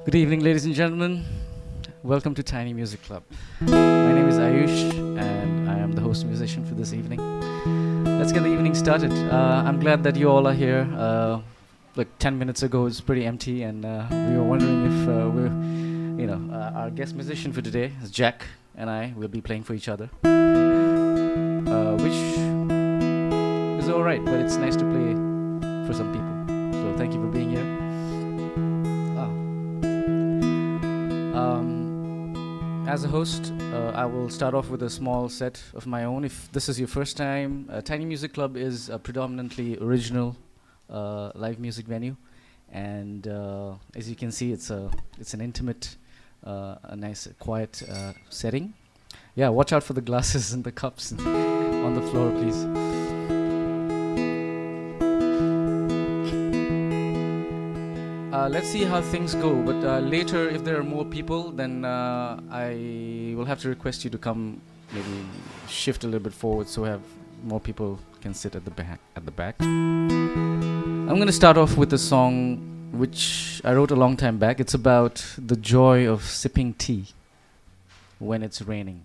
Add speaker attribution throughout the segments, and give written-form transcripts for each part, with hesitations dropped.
Speaker 1: Good evening, ladies and gentlemen. Welcome to Tiny Music Club. My name is Ayush, and I am the host musician for this evening. Let's get the evening started. I'm glad that you all are here. Like 10 minutes ago, it was pretty empty, and we were wondering if our guest musician for today is Jack, and I will be playing for each other, which is all right, but it's nice to play for some people. So thank you for being here. As a host, I will start off with a small set of my own. If this is your first time, Tiny Music Club is a predominantly original live music venue, and as you can see, it's an intimate, a nice, quiet setting. Yeah, watch out for the glasses and the cups on the floor, please. Let's see how things go, but later, if there are more people, then I will have to request you to come, maybe shift a little bit forward so have more people can sit at the back. I'm going to start off with a song which I wrote a long time back. It's about the joy of sipping tea when it's raining.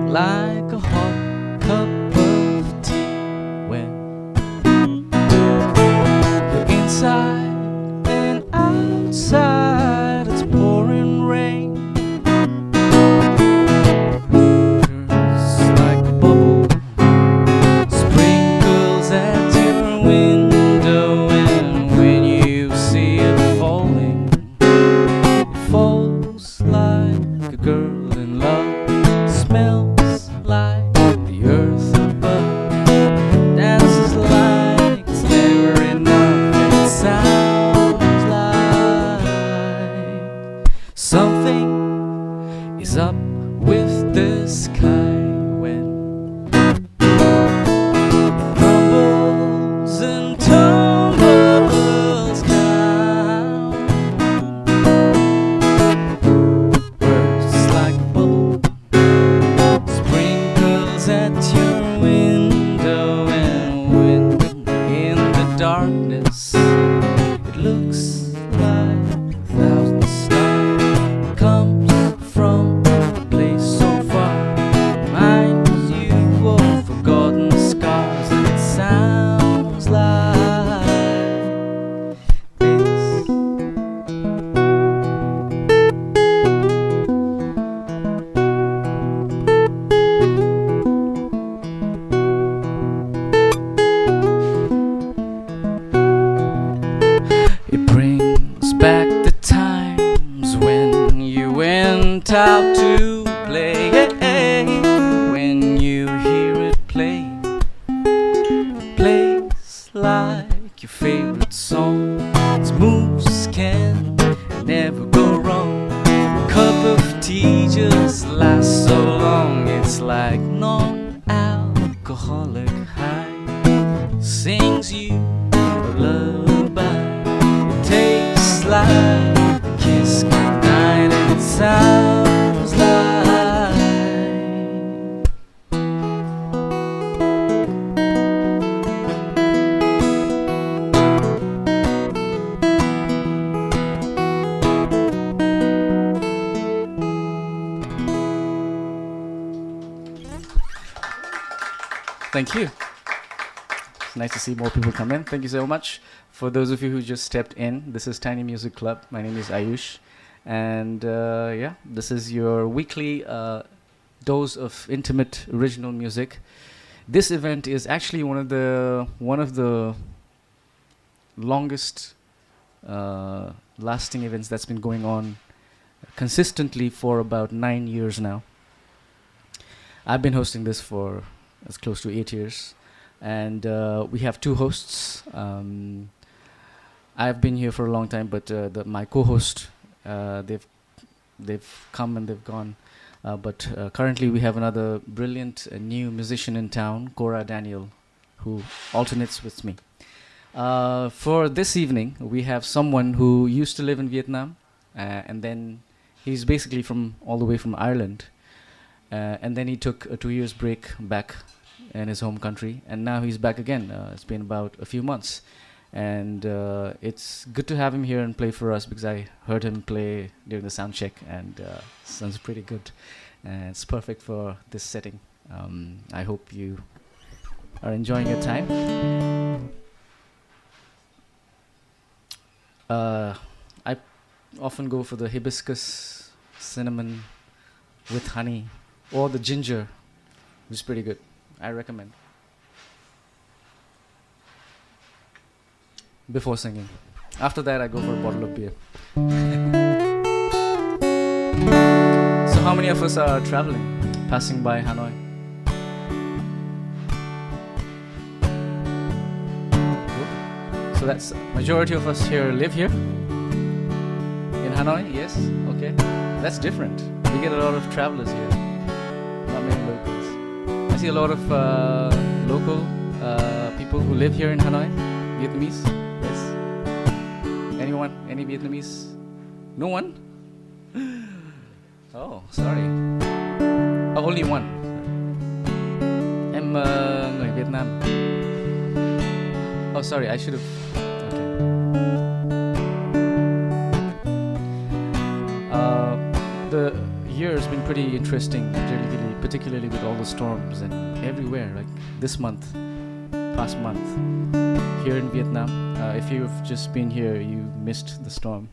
Speaker 1: Like a hot cup of tea when you're inside and outside it's pouring rain. Just like a bubble sprinkles at your window, and when you see it falling, it falls like a girl in love. Smells like the earth above, dances like it's never enough, and it sounds like something is up with the sky when it crumbles and tumbles down. Bursts like a bubble at your window, and when in the darkness it looks like a thousand stars. It comes from a place so far, reminds you of forgotten scars, and it sounds like this. Back the times when you went out to play, when you hear it play, plays like your favorite song. Its moves can never go wrong. A cup of tea just lasts so long. It's like non-alcoholic high, sings you a lullaby. Tastes like a kiss goodnight, and it sounds like Thank you. It's nice to see more people come in. Thank you so much. For those of you who just stepped in, this is Tiny Music Club. My name is Ayush. And this is your weekly dose of intimate original music. This event is actually one of the longest lasting events that's been going on consistently for about 9 years now. I've been hosting this for as close to 8 years, and we have two hosts. I've been here for a long time, but my co-host, they've come and they've gone. But currently we have another brilliant new musician in town, Cora Daniel, who alternates with me. For this evening, we have someone who used to live in Vietnam, and then he's basically all the way from Ireland. And then he took a 2 years break back in his home country, and now he's back again. It's been about a few months, and it's good to have him here and play for us, because I heard him play during the sound check, and sounds pretty good, and it's perfect for this setting. I hope you are enjoying your time. I often go for the hibiscus cinnamon with honey, or the ginger, which is pretty good. I recommend. Before singing. After that, I go for a bottle of beer. So how many of us are traveling, passing by Hanoi? Good. So that's majority of us here live here in Hanoi. Yes. Okay. That's different. We get a lot of travelers here, not many locals. I see a lot of local people who live here in Hanoi, Vietnamese. Yes. Anyone? Any Vietnamese? No one? Oh, sorry. Oh, only one. Em người Việt Nam. Oh, sorry. I should have. The year has been pretty interesting, particularly with all the storms and everywhere. Like this month, past month, here in Vietnam. If you've just been here, you missed the storm.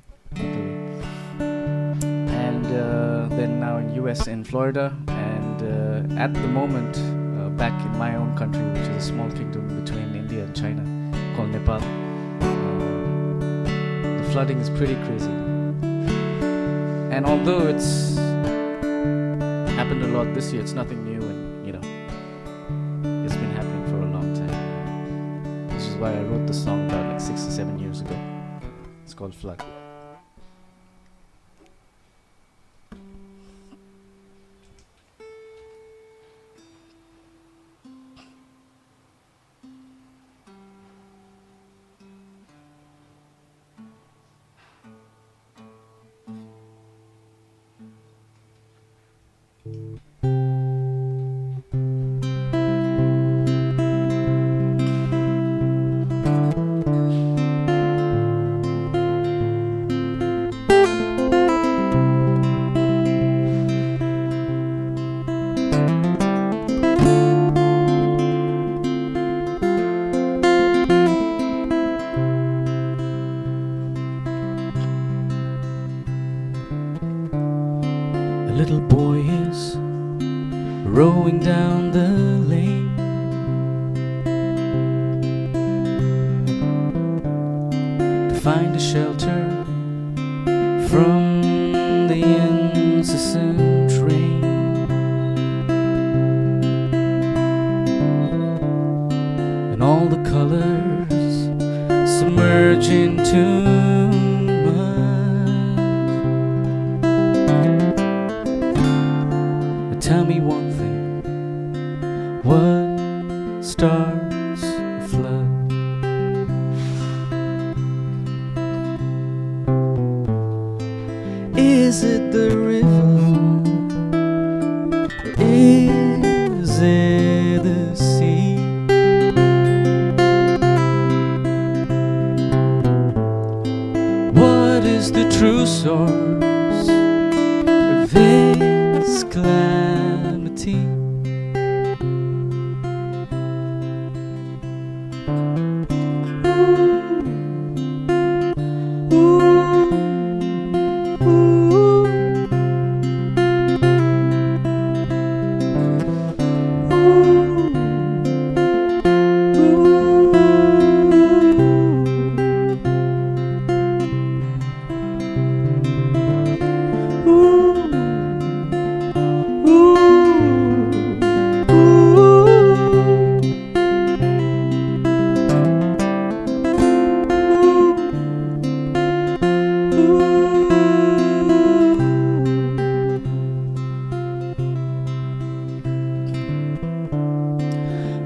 Speaker 1: And then now in US, in Florida, and at the moment, back in my own country, which is a small kingdom between India and China, called Nepal, the flooding is pretty crazy. And although it's happened a lot this year, it's nothing new, and it's been happening for a long time. Which is why I wrote the song about like 6 or 7 years ago. It's called Flood. Little boy is rowing down the lane, to find a shelter from the incessant rain. And all the colors submerge into tell me one thing, what starts a flood? Is it the river? Is it the sea? What is the true source of this calamity?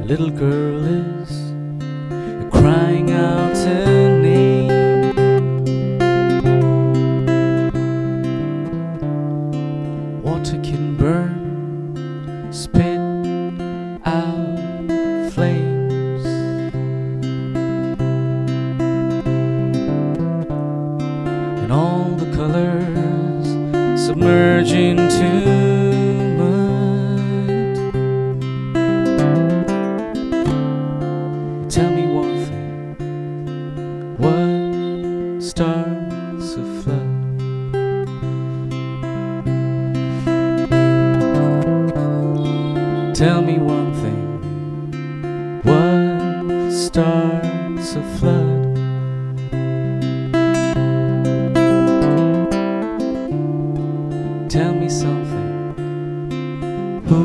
Speaker 1: little girl is crying out her name. Water can burn, spit out flames. And all the colors submerge into mud. Tell me one thing, what starts a flood? Tell me one thing, what starts a flood? Tell me something, who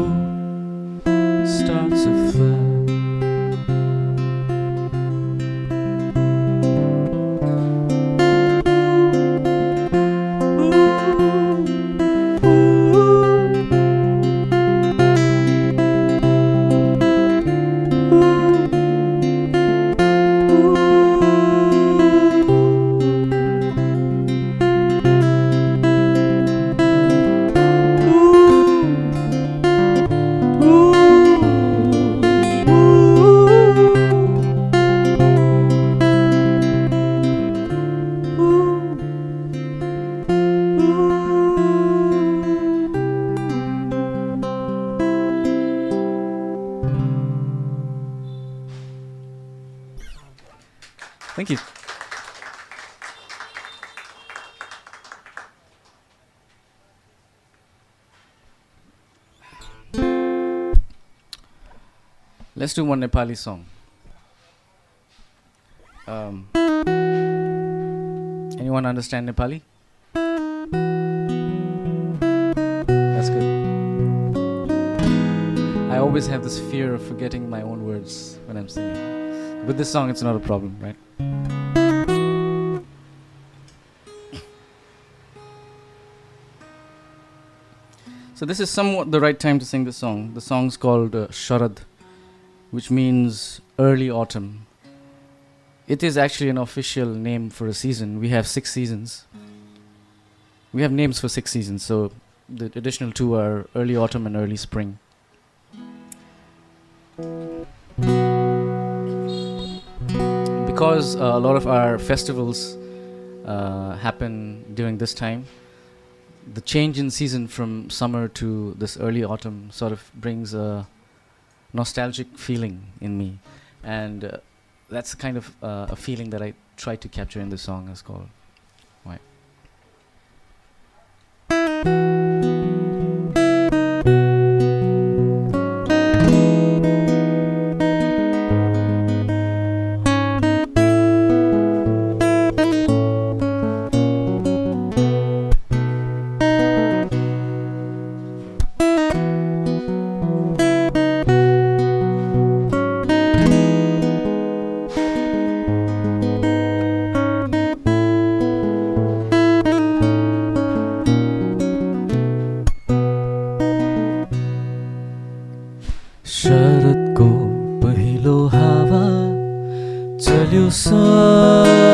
Speaker 1: starts a flood? Thank you. Let's do one Nepali song. Anyone understand Nepali? That's good. I always have this fear of forgetting my own words when I'm singing. With this song, it's not a problem, right? So this is somewhat the right time to sing this song. The song's called Sharad, which means early autumn. It is actually an official name for a season. We have 6 seasons. We have names for 6 seasons, so the additional 2 are early autumn and early spring. Because a lot of our festivals happen during this time, the change in season from summer to this early autumn sort of brings a nostalgic feeling in me, and that's kind of a feeling that I try to capture in this song. It's called Why. शरदको पहिलो हावा चल्यो सरर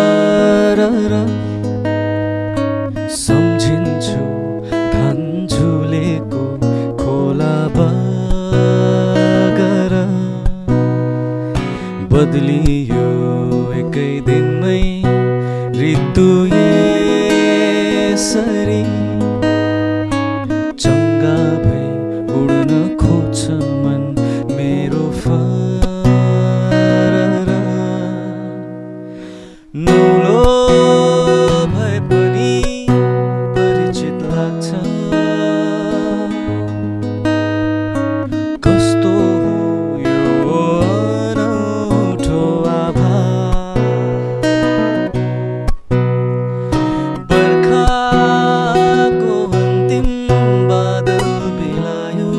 Speaker 1: सम्झिन्छु धान झुलेको खोला बगर बदलियो एकै दिनमै ऋतु यसरी चङ्गा भई उड्न खोज्छ मन मेरो फरर नौलो भए पनि परिचित लाग्छ कस्तो हो यो अनौठो आभास बर्खाको अन्तिम बादल बिलायो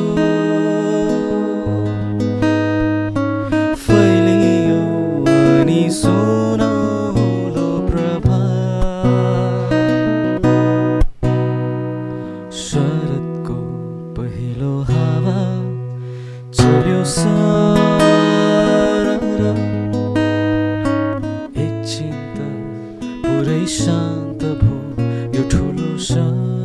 Speaker 1: फैलियो अनि सुनौलो प्रभात शरदको पहिलो हावा चल्यो सरर शान्त भो यो ठुलो सहर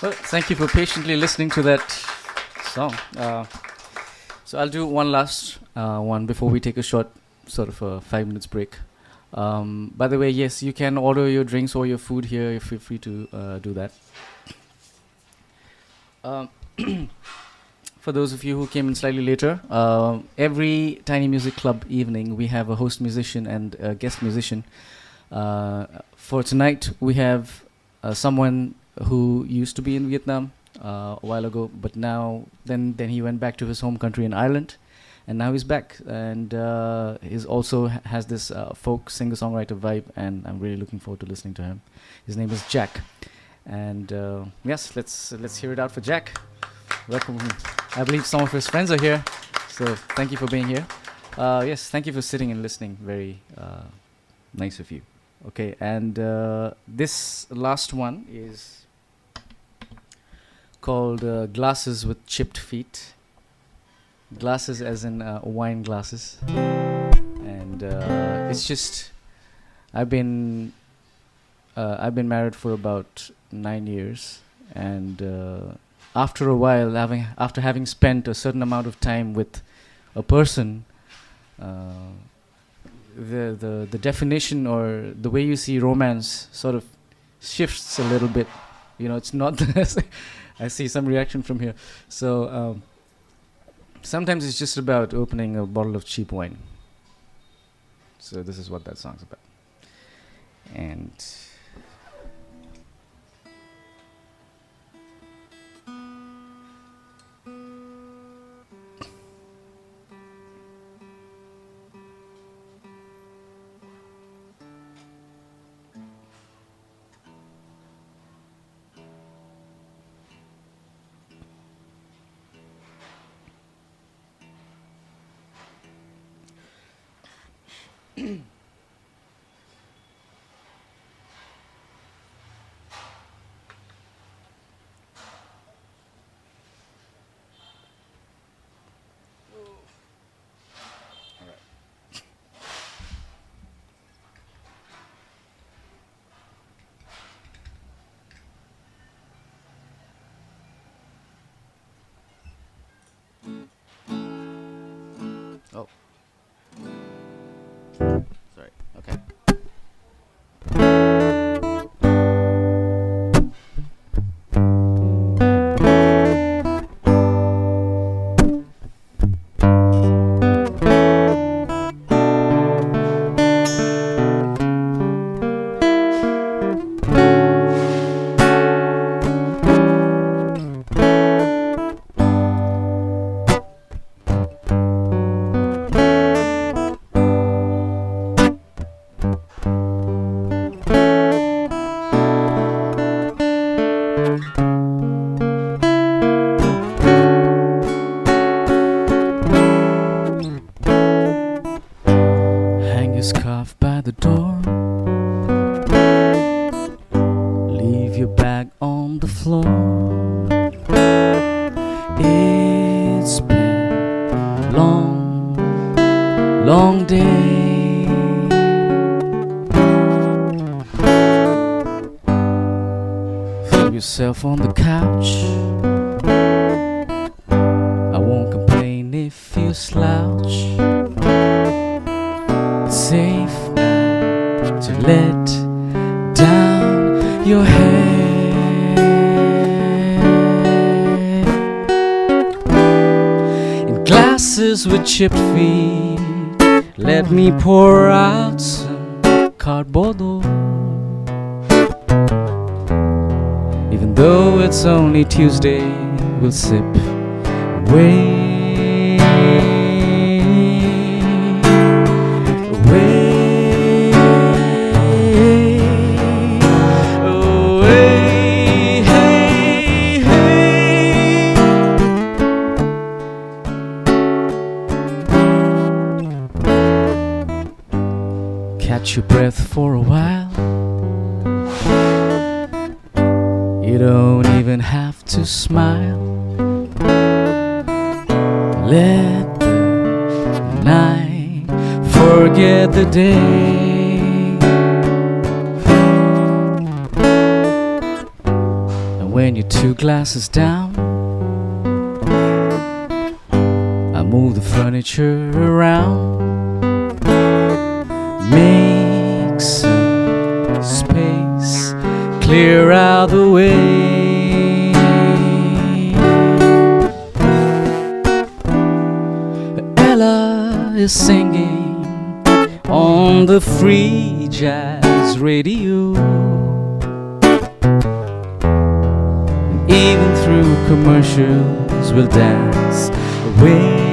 Speaker 1: Well, thank you for patiently listening to that song. So I'll do one last one before we take a short sort of a 5 minutes break. By the way, yes, you can order your drinks or your food here. Feel free to do that. For those of you who came in slightly later, every Tiny Music Club evening we have a host musician and a guest musician. For tonight we have someone who used to be in Vietnam a while ago, but now then he went back to his home country in Ireland, and now he's back, and he's also has this folk singer-songwriter vibe, and I'm really looking forward to listening to him. His name is Jack, and yes, let's hear it out for Jack. Welcome. I believe some of his friends are here, so thank you for being here. Yes, thank you for sitting and listening. Very nice of you. Okay, and this last one is called Glasses with Chipped Feet. Glasses as in wine glasses. And it's just, I've been married for about 9 years, and after a while, after having spent a certain amount of time with a person, the definition or the way you see romance sort of shifts a little bit. You know, it's not I see some reaction from here. So sometimes it's just about opening a bottle of cheap wine. So this is what that song's about. And Sorry. Okay. Scarf by the door. Leave your bag on the floor. It's been a long, long day. Throw yourself on the couch. I won't complain if you slouch. Safe now to let down your head. In glasses with chipped feet, let me pour out some cardboard. Even though it's only Tuesday, we'll sip away. Catch your breath for a while. You don't even have to smile. Let the night forget the day. And when you're 2 glasses down, I move the furniture around. Make some space, clear out the way. Ella is singing on the free jazz radio. And even through commercials, we'll dance away.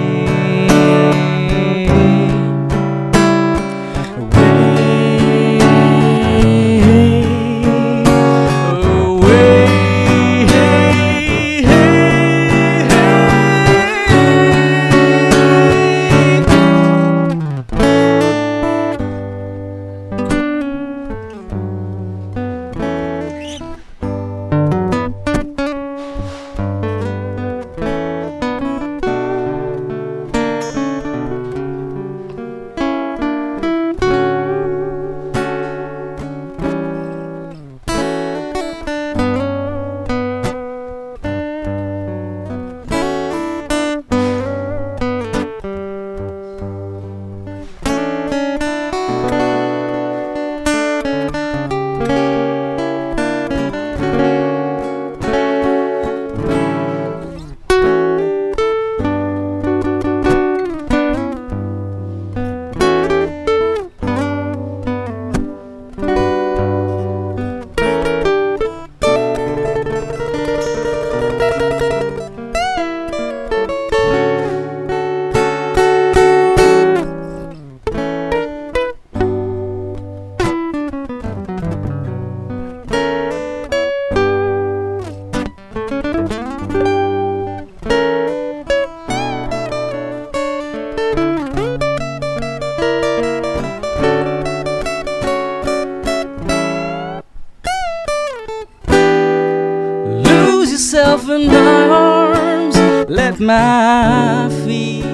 Speaker 1: Yourself in my arms, let my feet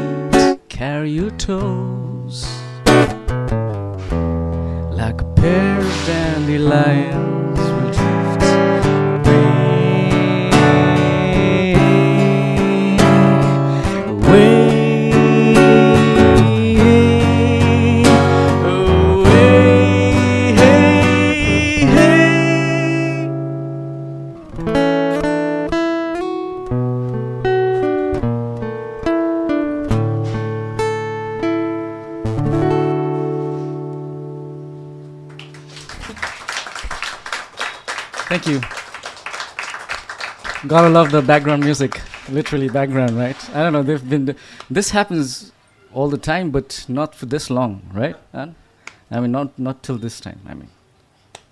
Speaker 1: carry your toes like a pair of dandelions will drift away, away, Thank you. Gotta love the background music. Literally background, right? I don't know, this happens all the time, but not for this long, right? I mean, not till this time. I mean,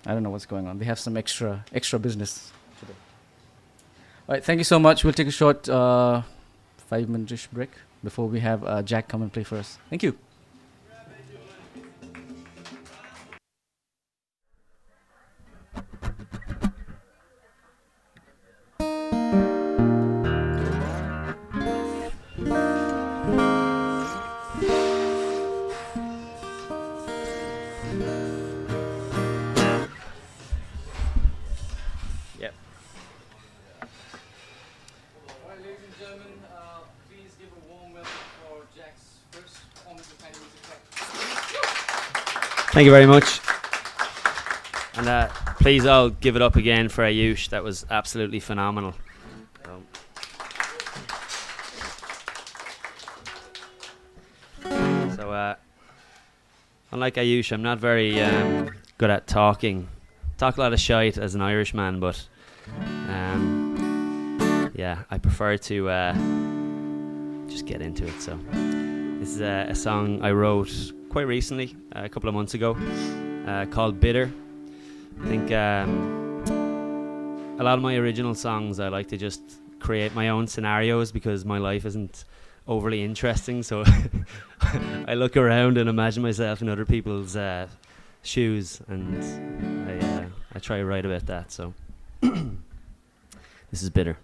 Speaker 1: I don't know what's going on. They have some extra business today. All right, thank you so much. We'll take a short 5-minute-ish break before we have Jack come and play for us. Thank you.
Speaker 2: Thank you very much. And please all give it up again for Ayush. That was absolutely phenomenal. So, unlike Ayush, I'm not very good at talking. Talk a lot of shite as an Irishman, but yeah, I prefer to just get into it. So this is a song I wrote quite recently, a couple of months ago, called Bitter. I think a lot of my original songs, I like to just create my own scenarios because my life isn't overly interesting, so I look around and imagine myself in other people's shoes, and I try to write about that. So this is Bitter.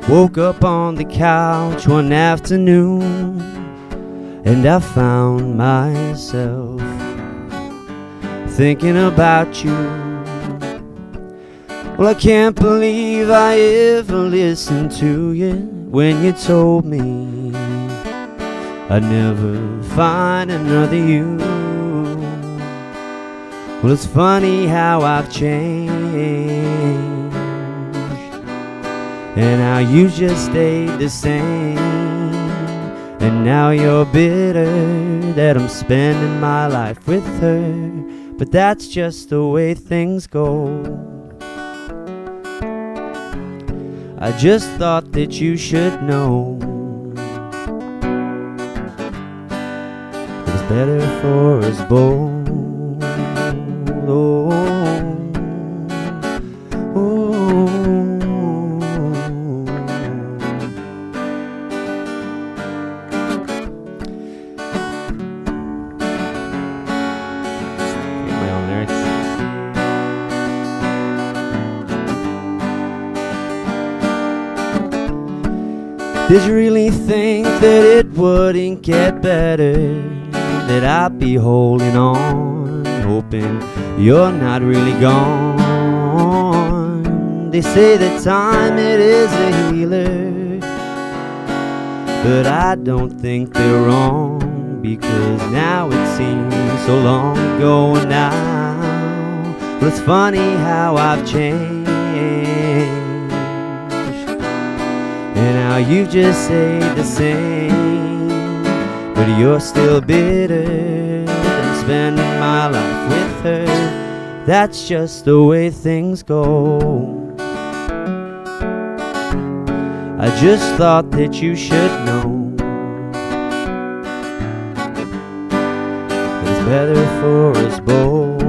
Speaker 2: Woke up on the couch one afternoon, and I found myself thinking about you. Well, I can't believe I ever listened to you when you told me I'd never find another you. Well, it's funny how I've changed, and how you just stayed the same. And now you're bitter that I'm spending my life with her, but that's just the way things go. I just thought that you should know it's better for us both. Oh, did you really think that it wouldn't get better? That I'd be holding on, hoping you're not really gone. They say that time, it is a healer, but I don't think they're wrong, because now it seems so long ago now. Well, it's funny how I've changed, and how you just say the same, but you're still bitter. I'm spending my life with her. That's just the way things go. I just thought that you should know it's better for us both.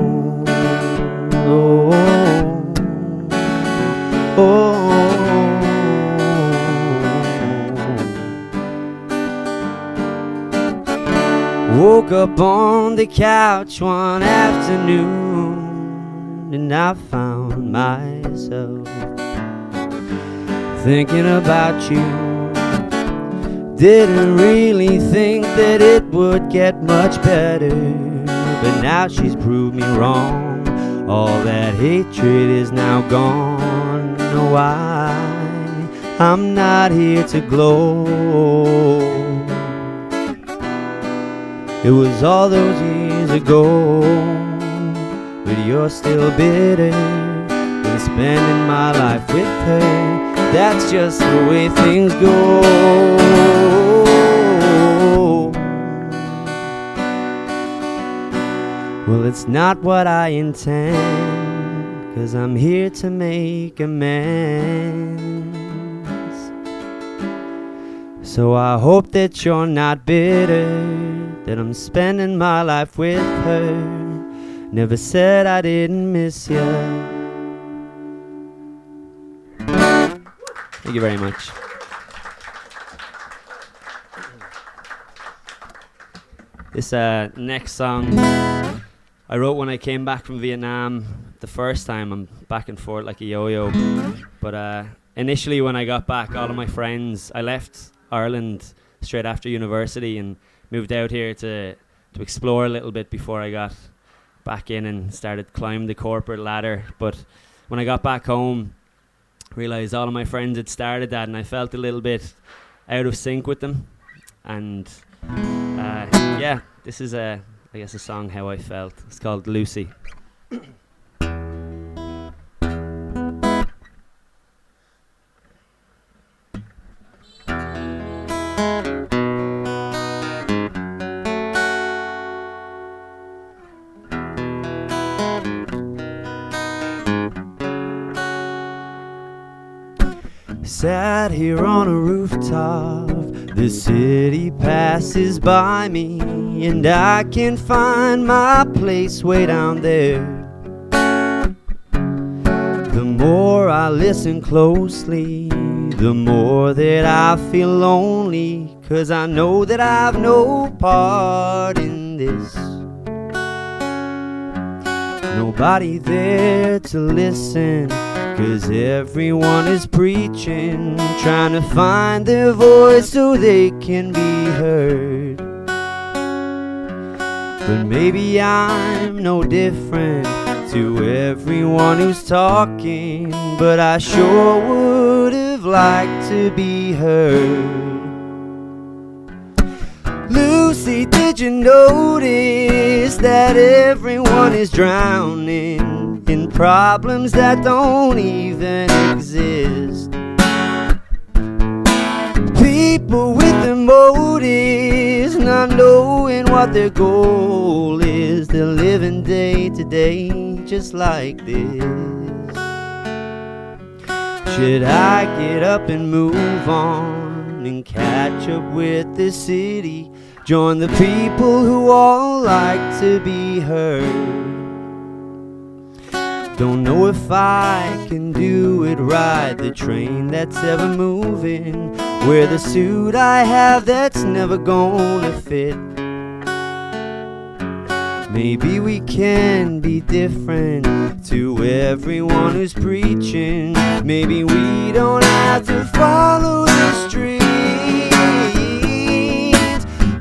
Speaker 2: Oh, oh. Woke up on the couch one afternoon, and I found myself thinking about you. Didn't really think that it would get much better, but now she's proved me wrong. All that hatred is now gone. No, I'm not here to glow. It was all those years ago, but you're still bitter and spending my life with her. That's just the way things go. it's not what I intend, 'cause I'm here to make amends. So I hope that you're not bitter, that I'm spending my life with her. Never said I didn't miss you. Thank you very much. This next song I wrote when I came back from Vietnam the first time. I'm back and forth like a yo-yo. But initially when I got back, all of my friends, I left Ireland straight after university and moved out here to explore a little bit before I got back in and started climbing the corporate ladder. But when I got back home, realised all of my friends had started that, and I felt a little bit out of sync with them. And yeah, this is I guess a song how I felt. It's called Lucy. Sat here on a rooftop, the city passes by me, and I can find my place way down there. The more I listen closely, the more that I feel lonely, 'cause I know that I've no part in this. Nobody there to listen, 'cause everyone is preaching, trying to find their voice so they can be heard. But maybe I'm no different to everyone who's talking, but I sure would have liked to be heard. Lucy, did you notice that everyone is drowning in problems that don't even exist? People with their motives, not knowing what their goal is, they're living day to day just like this. Should I get up and move on and catch up with the city, join the people who all like to be heard? Don't know if I can do it right, the train that's ever moving, wear the suit I have that's never gonna fit. Maybe we can be different to everyone who's preaching. Maybe we don't have to follow the streets.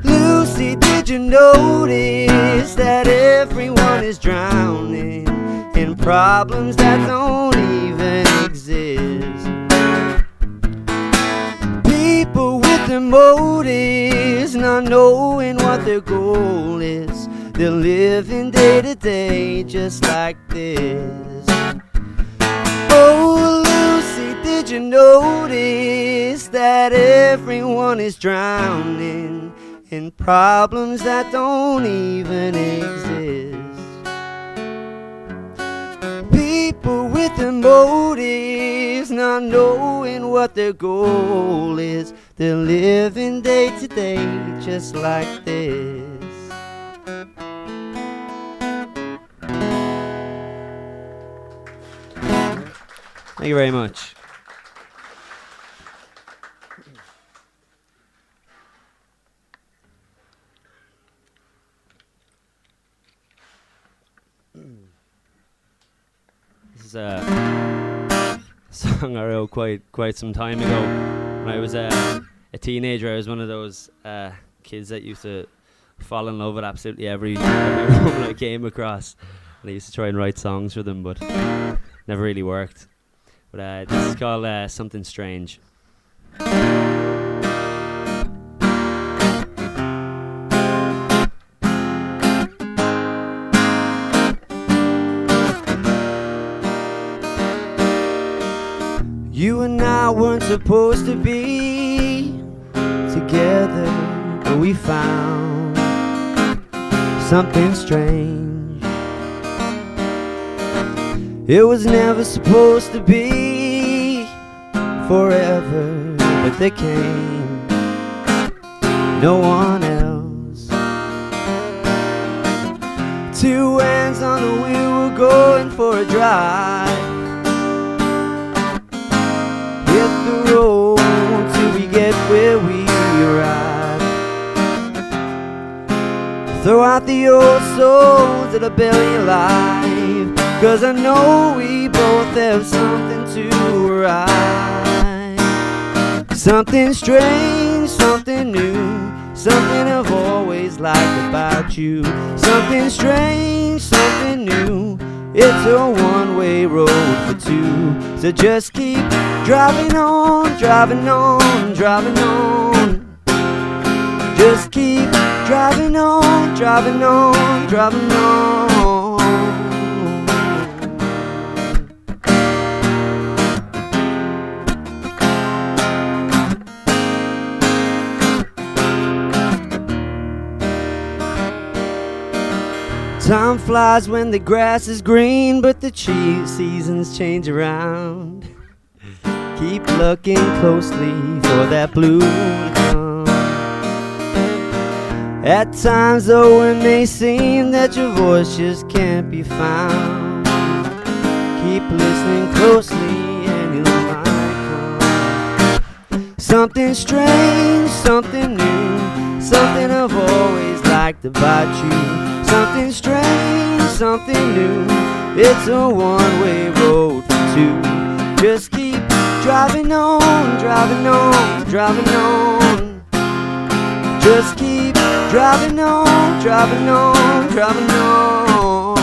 Speaker 2: Lucy, did you notice that everyone is drowning in problems that don't even exist? People with their motives, not knowing what their goal is, they're living day to day just like this. Oh, Lucy, did you notice that everyone is drowning in problems that don't even exist? People with their motives, not knowing what their goal is, they're living day to day just like this. Thank you very much. This is a song I wrote quite some time ago. When I was a teenager, I was one of those kids that used to fall in love with absolutely every woman I came across. And I used to try and write songs for them, but never really worked. But this is called Something Strange. You and I weren't supposed to be together, but we found something strange.
Speaker 3: It was never supposed to be forever, but they came, no one else. Two hands on the wheel, we're going for a drive. Hit the road till we get where we arrive. Throw out the old souls that are barely alive, 'cause I know we both have something to write. Something strange, something new, something I've always liked about you. Something strange, something new, it's a one-way road for two. So just keep driving on, driving on, driving on. Just keep driving on, driving on, driving on. Time flies when the grass is green, but the seasons change around. Keep looking closely for that blue to come. At times though it may seem that your voice just can't be found, keep listening closely and you might come. Something strange, something new, something I've always liked about you. Something strange, something new, it's a one-way road for two. Just keep driving on, driving on, driving on. Just keep driving on, driving on, driving on.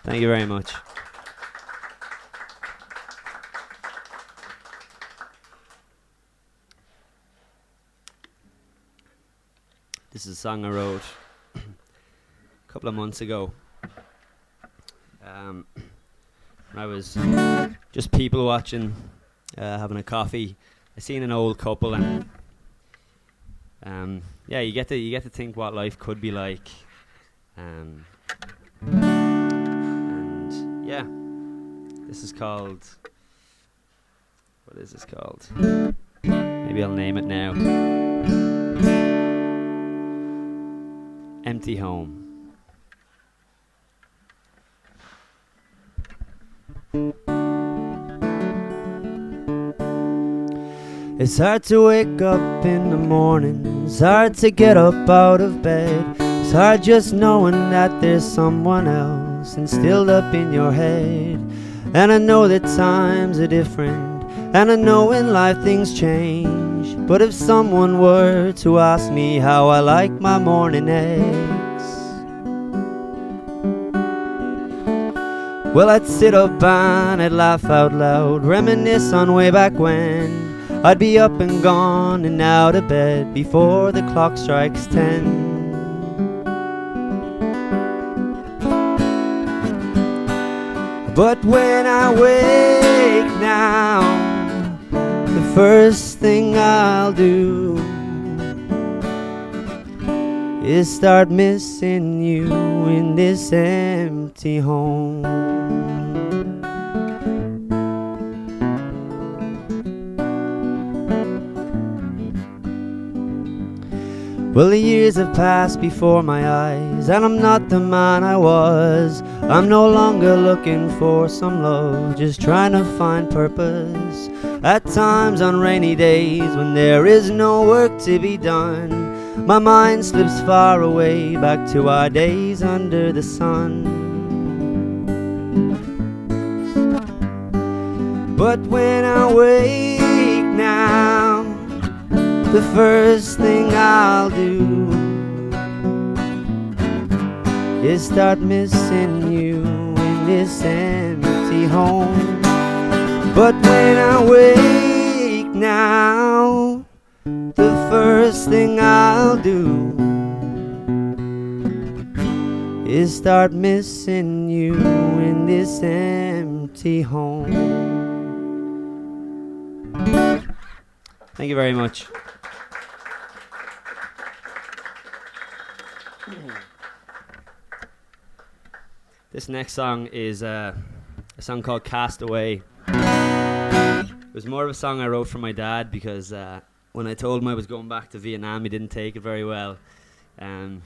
Speaker 2: Thank you very much. This is a song I wrote a couple of months ago. When I was just people watching, having a coffee. I seen an old couple, and yeah, you get to think what life could be like, and yeah, this is called. What is this called? Maybe I'll name it now. Empty Home.
Speaker 3: It's hard to wake up in the morning, it's hard to get up out of bed. It's hard just knowing that there's someone else instilled up in your head. And I know that times are different, and I know in life things change. But if someone were to ask me how I like my morning eggs, well, I'd sit up and I'd laugh out loud, reminisce on way back when I'd be up and gone and out of bed before the clock strikes 10. But when I wake now, the first thing I'll do is start missing you in this empty home. Well, the years have passed before my eyes, and I'm not the man I was. I'm no longer looking for some love, just trying to find purpose. At times on rainy days when there is no work to be done, my mind slips far away back to our days under the sun. But when I wake now, the first thing I'll do is start missing you in this empty home. But when I wake now, the first thing I'll do is start missing you in this empty home.
Speaker 2: Thank you very much. This next song is a song called Cast Away. It was more of a song I wrote for my dad because when I told him I was going back to Vietnam, he didn't take it very well. And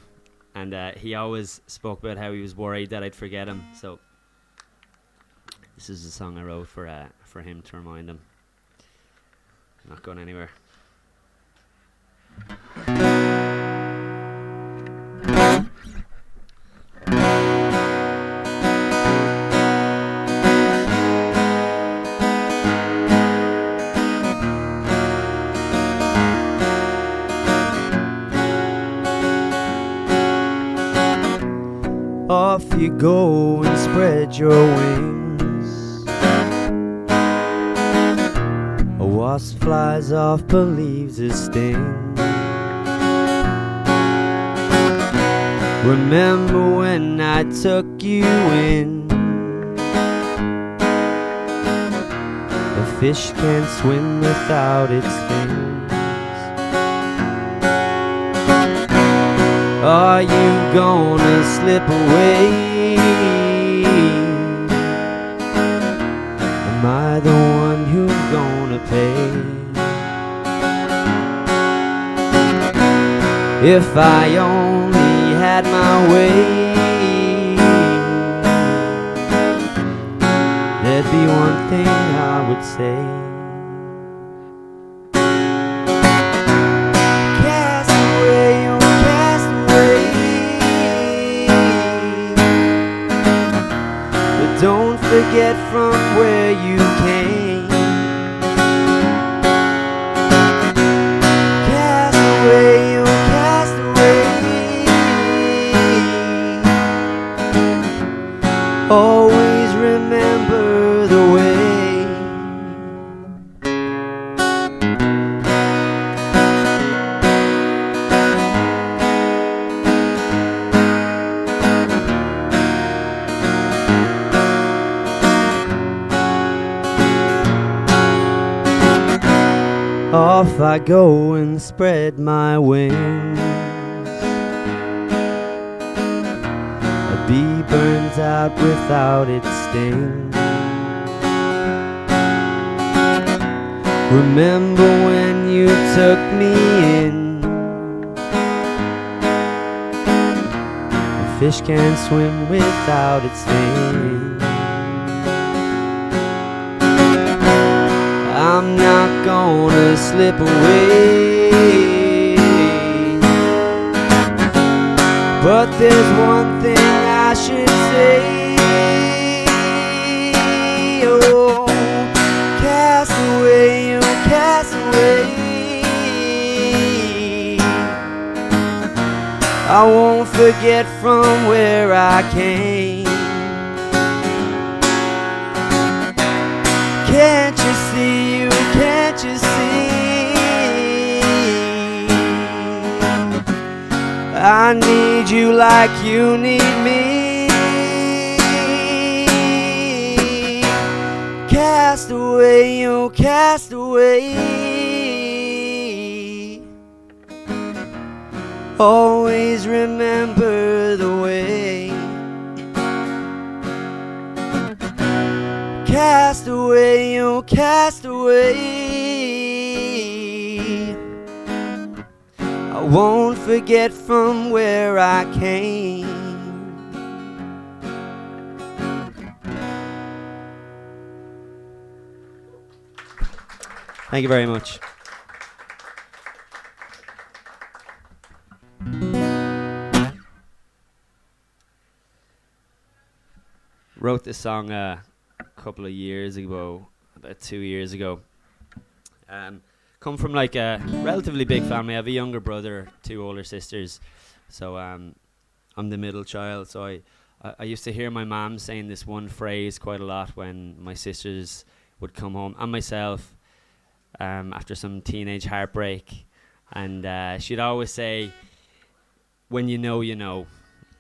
Speaker 2: he always spoke about how he was worried that I'd forget him. So this is a song I wrote for him to remind him. I'm not going anywhere.
Speaker 3: Off you go and spread your wings. A wasp flies off, believes his sting. Remember when I took you in? A fish can't swim without its fins. Are you gonna slip away? Am I the one who's gonna pay? If I only had my way, there'd be one thing I would say. Don't forget from where you came. Cast away, oh cast away. Always remember the way. Off I go and spread my wings. A bee burns out without its sting. Remember when you took me in? A fish can't swim without its sting. I'm not gonna slip away, but there's one thing I should say. Oh, cast away, oh cast away. I won't forget from where I came. Can't you see, you can't you see? I need you like you need me. Cast away, oh cast away. Always remember the way. Cast away, oh cast away. I won't forget from where I came.
Speaker 2: Thank you very much. Wrote this song a couple of years ago, about 2 years ago. Come from like a relatively big family. I have a younger brother, 2 older sisters, so I'm the middle child. So I used to hear my mom saying this one phrase quite a lot when my sisters would come home, and myself, after some teenage heartbreak, and she'd always say, "When you know, you know,"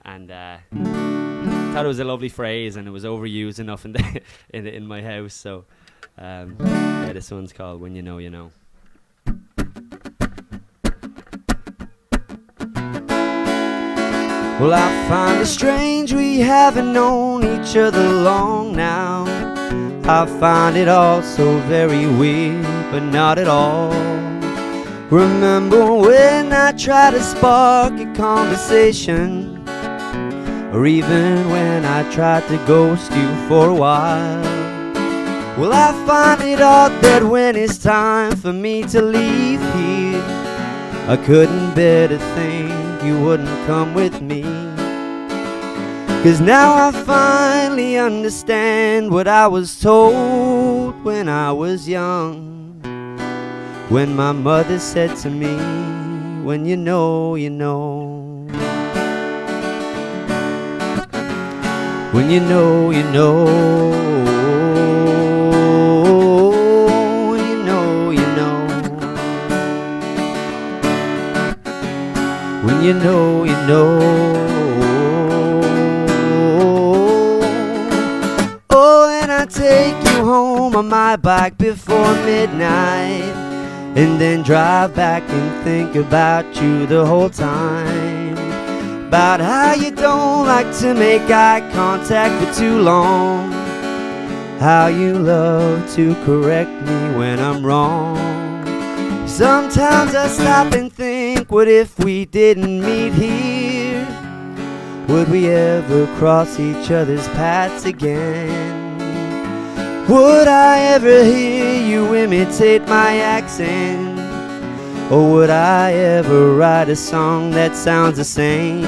Speaker 2: and thought it was a lovely phrase, and it was overused enough in my house. So yeah, this one's called "When You Know, You Know."
Speaker 3: Well, I find it strange we haven't known each other long now. I find it all so very weird, but not at all. Remember when I tried to spark a conversation, or even when I tried to ghost you for a while? Well, I find it odd that when it's time for me to leave here, I couldn't bear to think you wouldn't come with me. 'Cause now I finally understand what I was told when I was young. When my mother said to me, when you know, you know. When you know, you know. When you know, you know. When you know, you know. Oh, and I take you home on my bike before midnight, and then drive back and think about you the whole time. About how you don't like to make eye contact for too long, how you love to correct me when I'm wrong. Sometimes I stop and think, what if we didn't meet here? Would we ever cross each other's paths again? Would I ever hear you imitate my accent? Or would I ever write a song that sounds the same?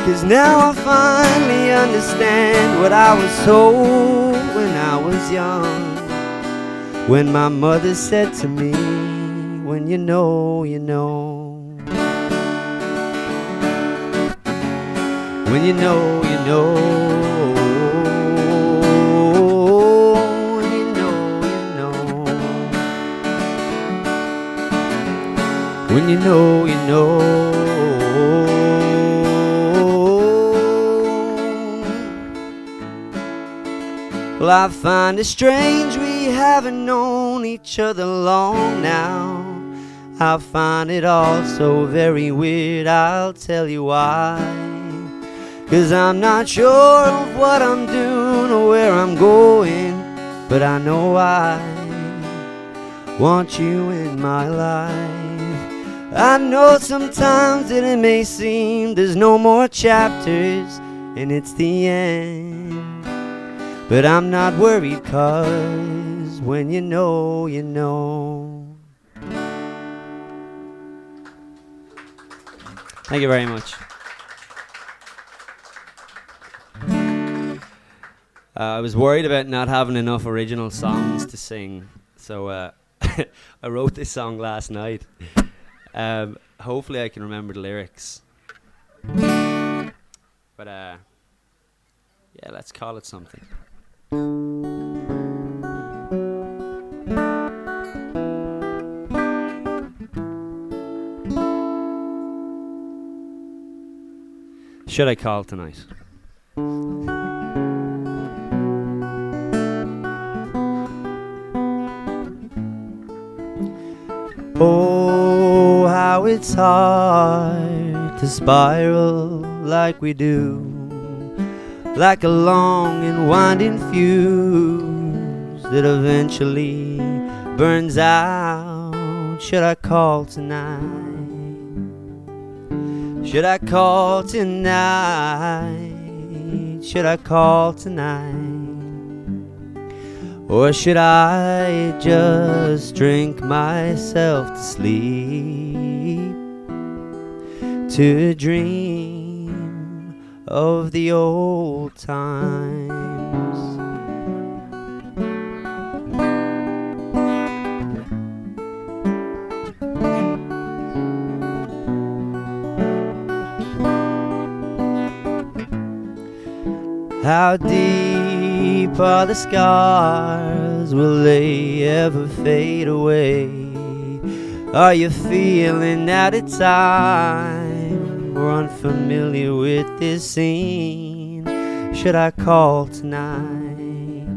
Speaker 3: 'Cause now I finally understand what I was told when I was young. When my mother said to me, when you know, you know. When you know, you know. When you know, you know. Well, I find it strange we haven't known each other long now. I find it all so very weird, I'll tell you why. 'Cause I'm not sure of what I'm doing or where I'm going, but I know I want you in my life. I know sometimes that it may seem there's no more chapters and it's the end, but I'm not worried, 'cause when you know, you know.
Speaker 2: Thank you very much. I was worried about not having enough original songs to sing, so I wrote this song last night. Hopefully I can remember the lyrics. But yeah, let's call it something. Should I call tonight?
Speaker 3: Oh, how it's hard to spiral like we do, like a long and winding fuse that eventually burns out. Should I call tonight? Should I call tonight? Should I call tonight? Or should I just drink myself to sleep, to dream of the old times? How deep are the scars? Will they ever fade away? Are you feeling out of time or unfamiliar with this scene? Should I call tonight?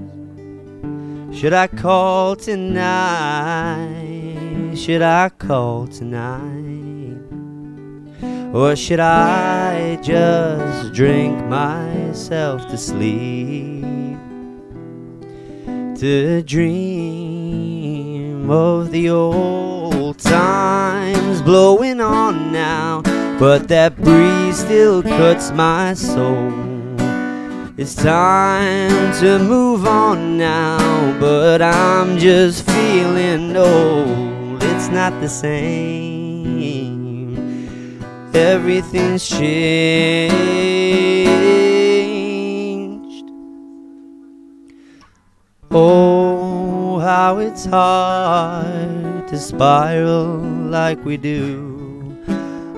Speaker 3: Should I call tonight? Should I call tonight? Or should I just drink myself to sleep, to dream of the old times blowing on now, but that breeze still cuts my soul. It's time to move on now, but I'm just feeling old. It's not the same. Everything's changed. Oh, how it's hard to spiral like we do,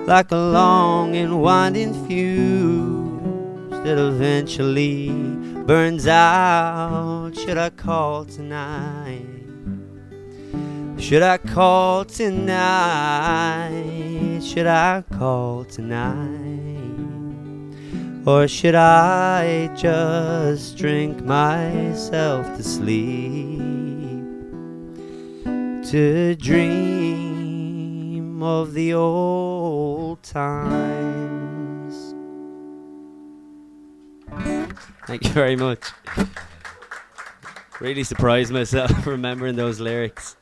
Speaker 3: like a long and winding fuse that eventually burns out. Should I call tonight? Should I call tonight? Should I call tonight? Or should I just drink myself to sleep, to dream of the old times?
Speaker 2: Thank you very much. Really surprised myself remembering those lyrics.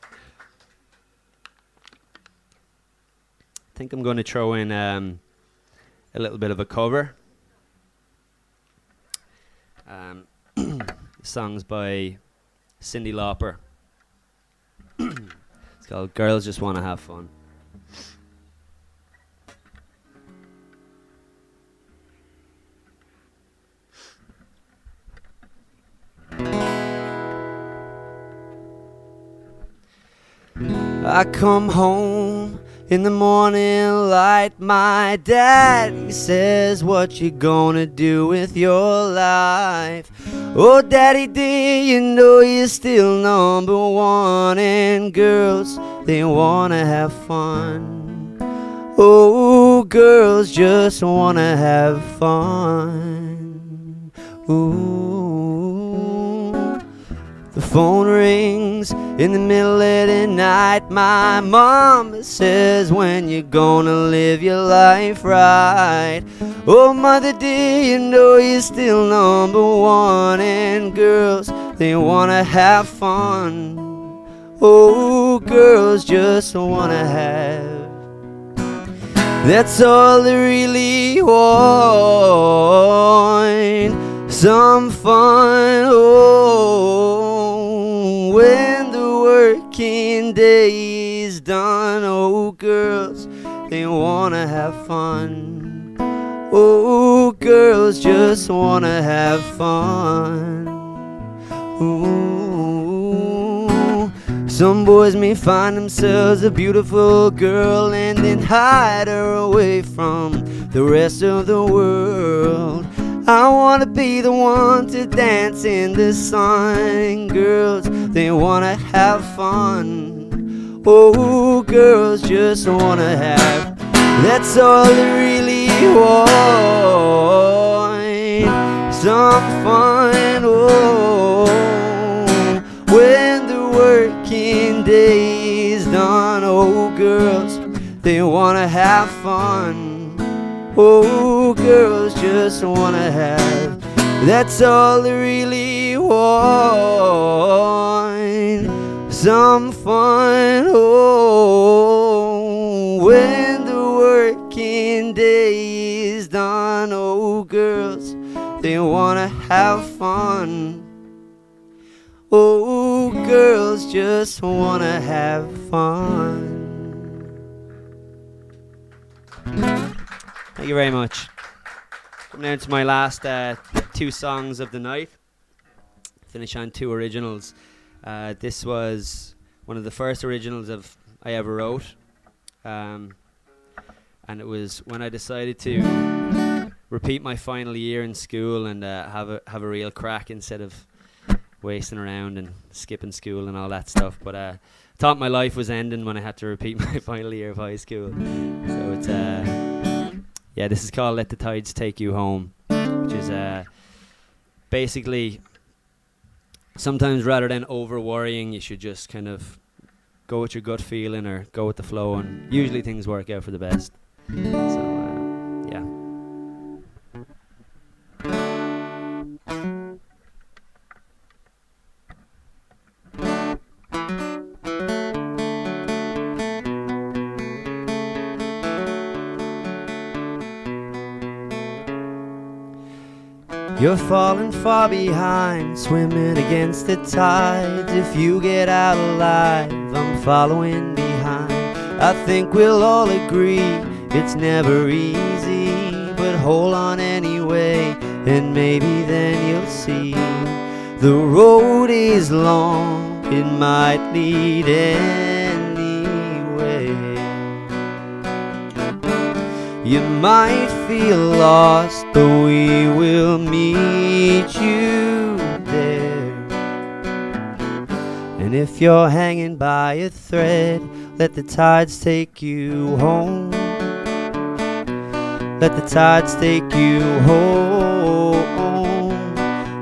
Speaker 2: I think I'm going to throw in a little bit of a cover. Songs by Cyndi Lauper. It's called Girls Just Wanna Have Fun.
Speaker 3: I come home in the morning light, my daddy says, what you gonna do with your life? Oh daddy, did you know you're still number one? And girls, they wanna have fun. Oh, girls just wanna have fun. Ooh. The phone rings in the middle of the night. My mom says, when you gonna live your life right? Oh mother, do you know you're still number one? And girls, they wanna have fun. Oh, girls just wanna have. That's all they really want. Some fun. Oh, when the working day is done. Oh, girls, they wanna have fun. Oh, girls just wanna have fun. Ooh. Some boys may find themselves a beautiful girl and then hide her away from the rest of the world. I wanna be the one to dance in the sun. Girls, they wanna have fun. Oh, girls just wanna have. That's all they really want. Some fun. Oh, when the working day is done. Oh, girls, they wanna have fun. Oh, girls just wanna have. That's all they really want. Some fun. Oh, when the working day is done. Oh, girls, they wanna have fun. Oh, girls just wanna have fun.
Speaker 2: Thank you very much. Coming down to my last two songs of the night. Finish on two originals. This was one of the first originals I ever wrote. And it was when I decided to repeat my final year in school and have a real crack instead of wasting around and skipping school and all that stuff. But I thought my life was ending when I had to repeat my final year of high school. So it's yeah, this is called Let the Tides Take You Home, which is basically sometimes rather than over worrying, you should just kind of go with your gut feeling or go with the flow, and usually things work out for the best. So
Speaker 3: You're falling far behind, swimming against the tides. If you get out alive, I'm following behind. I think we'll all agree it's never easy, but hold on anyway, and maybe then you'll see. The road is long, it might lead anywhere. You might feel lost, but we will meet you there. And if you're hanging by a thread, let the tides take you home. Let the tides take you home.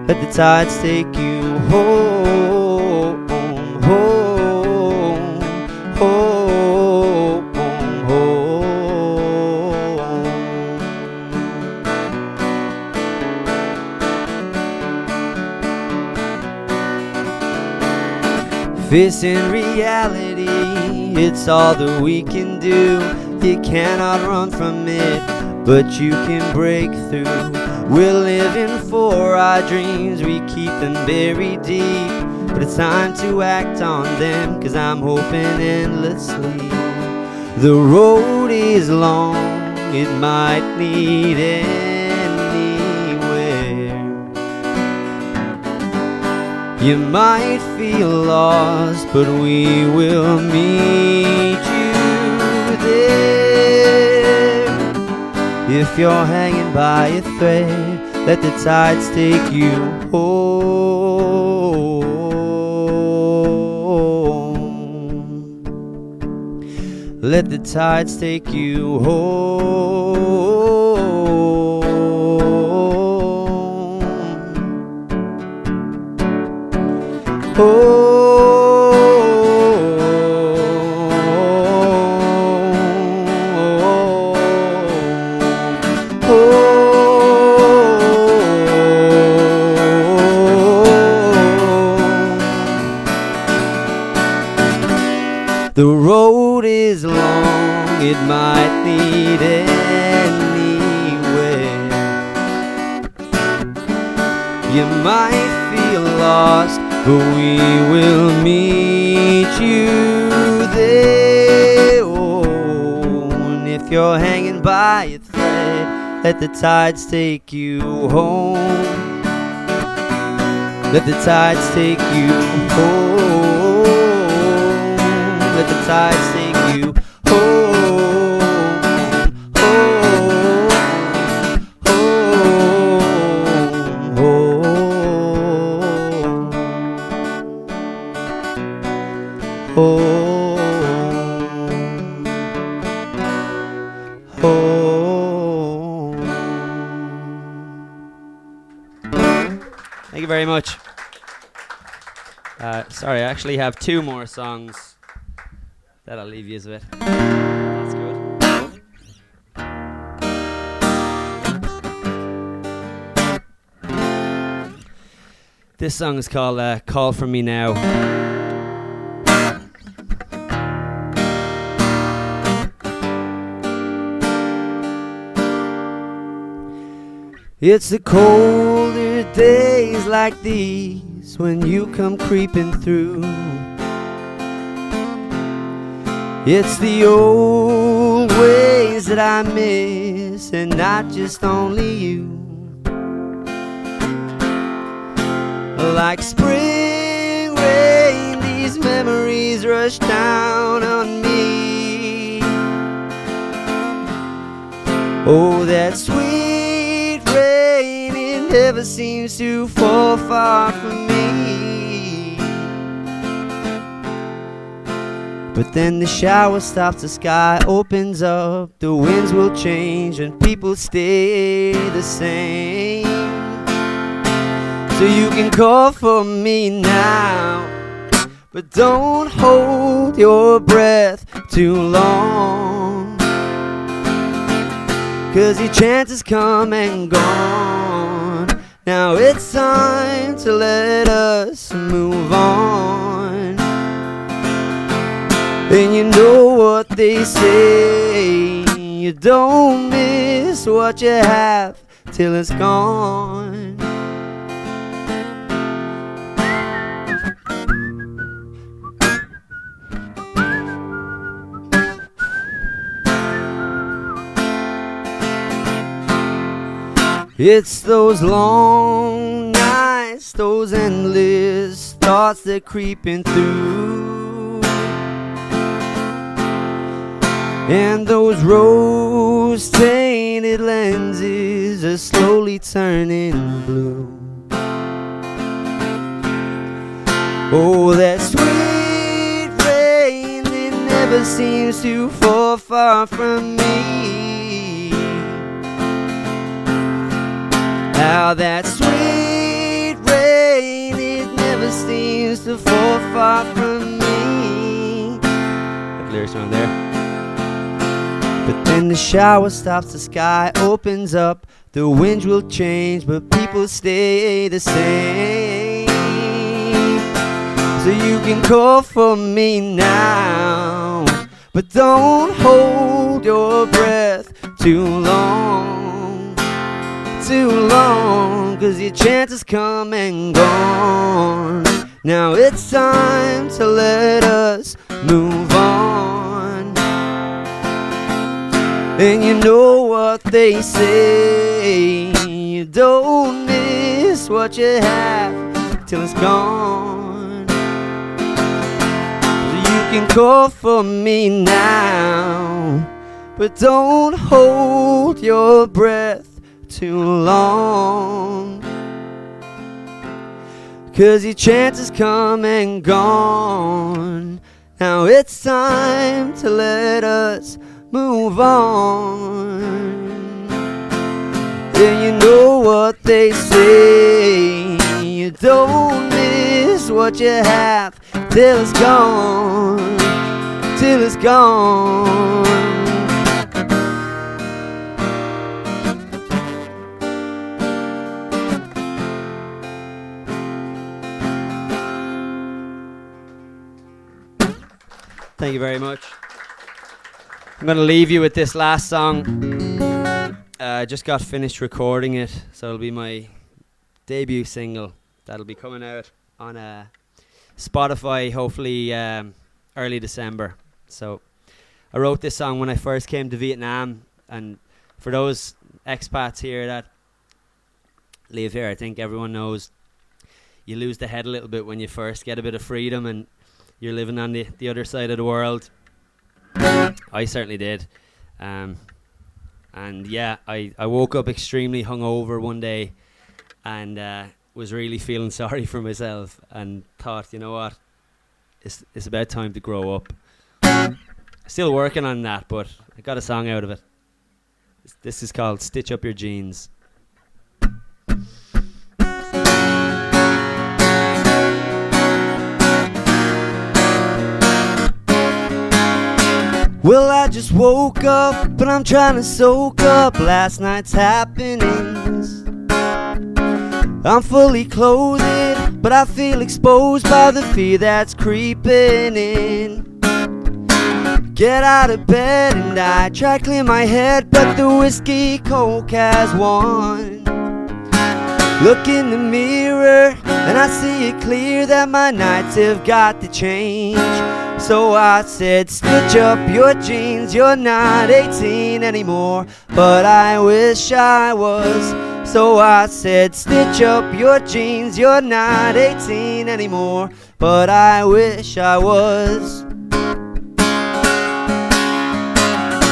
Speaker 3: Let the tides take you home, home, home, home. Facing reality, it's all that we can do. You cannot run from it, but you can break through. We're living for our dreams, we keep them buried deep, but it's time to act on them, 'cause I'm hoping endlessly. The road is long, it might lead anywhere. You might feel lost, but we will meet you there. If you're hanging by a thread, let the tides take you home. Let the tides take you home. Oh. The road is long, it might lead anywhere. You might feel lost, but we will meet you there. Oh, and if you're hanging by a thread, let the tides take you home. Let the tides take you home. Let the tides take you home, home, home, home, home.
Speaker 2: Thank you very much. Sorry, I actually have two more songs that I'll leave you with. That's good. This song is called Call For Me Now.
Speaker 3: It's the colder days like these when you come creeping through. It's the old ways that I miss, and not just only you. Like spring rain, these memories rush down on me. Oh, that sweet rain, it never seems to fall far from me. But then the shower stops, the sky opens up, the winds will change and people stay the same. So you can call for me now, but don't hold your breath too long, 'cause your chances come and gone. Now it's time to let us move on. And you know what they say, you don't miss what you have till it's gone. It's those long nights, those endless thoughts that creeping through, and those rose-tainted lenses are slowly turning blue. Oh, that sweet rain, it never seems to fall far from me. How that sweet rain, it never seems to fall far from me. That lyrics around there. But then the shower stops, the sky opens up, the winds will change, but people stay the same. So you can call for me now, but don't hold your breath too long, 'cause your chance has come and gone. Now it's time to let us move on. And you know what they say, you don't miss what you have till it's gone. So you can call for me now, but don't hold your breath too long, 'cause your chance has come and gone. Now it's time to let us move on. And you know what they say, you don't miss what you have till it's gone, till it's gone. Thank you very much. I'm going to leave you with this last song. I just got finished recording it, so it'll be my debut single that'll be coming out on Spotify hopefully early December. So I wrote this song when I first came to Vietnam, and for those expats here that live here, I think everyone knows you lose the head a little bit when you first get a bit of freedom and you're living on the other side of the world. I certainly did. And yeah, I woke up extremely hungover one day and was really feeling sorry for myself and thought, you know what, it's about time to grow up. Still working on that, but I got a song out of it. This is called Stitch Up Your Jeans. Well, I just woke up, but I'm trying to soak up last night's happenings. I'm fully clothed, but I feel exposed by the fear that's creeping in. Get out of bed and I try to clear my head, but the whiskey coke has won. Look in the mirror and I see it clear that my nights have got to change. So I said, stitch up your jeans, you're not 18 anymore, but I wish I was. So I said, stitch up your jeans, you're not 18 anymore, but I wish I was.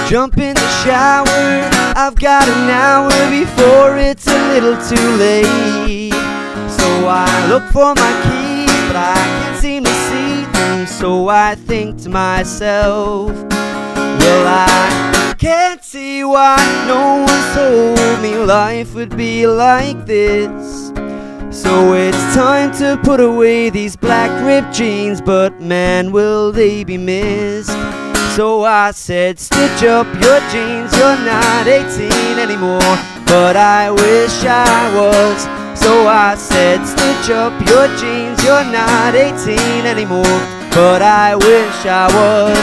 Speaker 3: Jump in the shower, I've got an hour before it's a little too late. So I look for my keys, but I can't seem to see them. So I think to myself, well, I can't see why no one told me life would be like this. So it's time to put away these black ripped jeans, but man, will they be missed. So I said, stitch up your jeans, you're not 18 anymore, but I wish I was. So I said, stitch up your jeans, you're not 18 anymore, but I wish I was.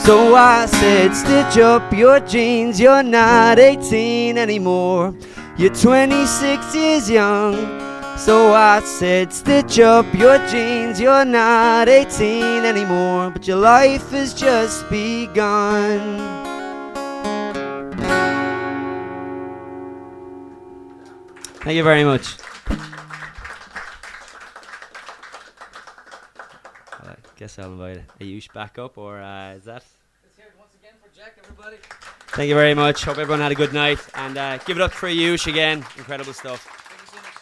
Speaker 3: So I said, stitch up your jeans, you're not 18 anymore, you're 26 years young. So I said, stitch up your jeans, you're not 18 anymore, but your life has just begun.
Speaker 2: Thank you very much. I guess I'll invite Ayush back up, or is that?
Speaker 1: Let's hear it once again for Jack, everybody.
Speaker 2: Thank you very much. Hope everyone had a good night, and give it up for Ayush again. Incredible stuff.
Speaker 1: Thank you so much.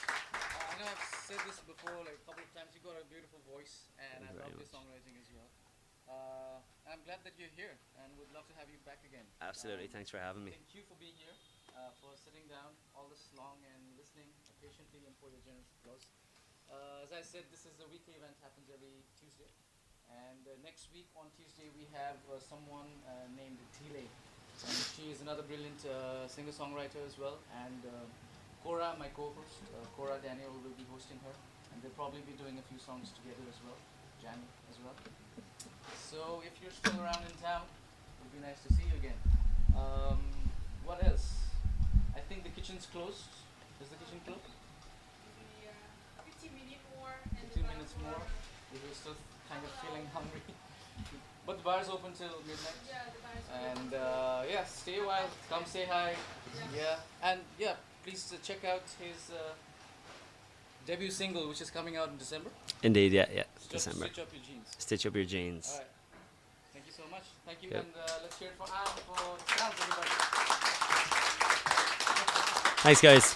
Speaker 1: I know I've said this before, like a couple of times. You've got a beautiful voice, and I love your songwriting as well. I'm glad that you're here, and would love to have you back again.
Speaker 2: Absolutely. Thanks for having me.
Speaker 1: Thank you for being here, for sitting down all this long and listening patiently, and for your generous applause. As I said, this is a weekly event, happens every Tuesday. And next week on Tuesday, we have someone named Tile. And she is another brilliant singer-songwriter as well. And Cora, my co-host, Cora Daniel, will be hosting her. And they'll probably be doing a few songs together as well. Jan as well. So if you're still around in town, it would be nice to see you again. What else? I think the kitchen's closed. Is the kitchen closed?
Speaker 4: 15 minutes more.
Speaker 1: 15 minutes more. If you're still kind of feeling hungry. But the bar's open till midnight.
Speaker 4: Yeah, the bar is open.
Speaker 1: And yeah, stay a while. Come say hi. Yeah. And yeah, please check out his debut single, which is coming out in December.
Speaker 2: Indeed, yeah. December.
Speaker 1: Stitch Up Your Jeans.
Speaker 2: Stitch Up Your Jeans.
Speaker 1: All right. Thank you so much. Thank you.
Speaker 2: Yep.
Speaker 1: And let's hear it for Al for the sounds, everybody.
Speaker 2: Thanks, guys.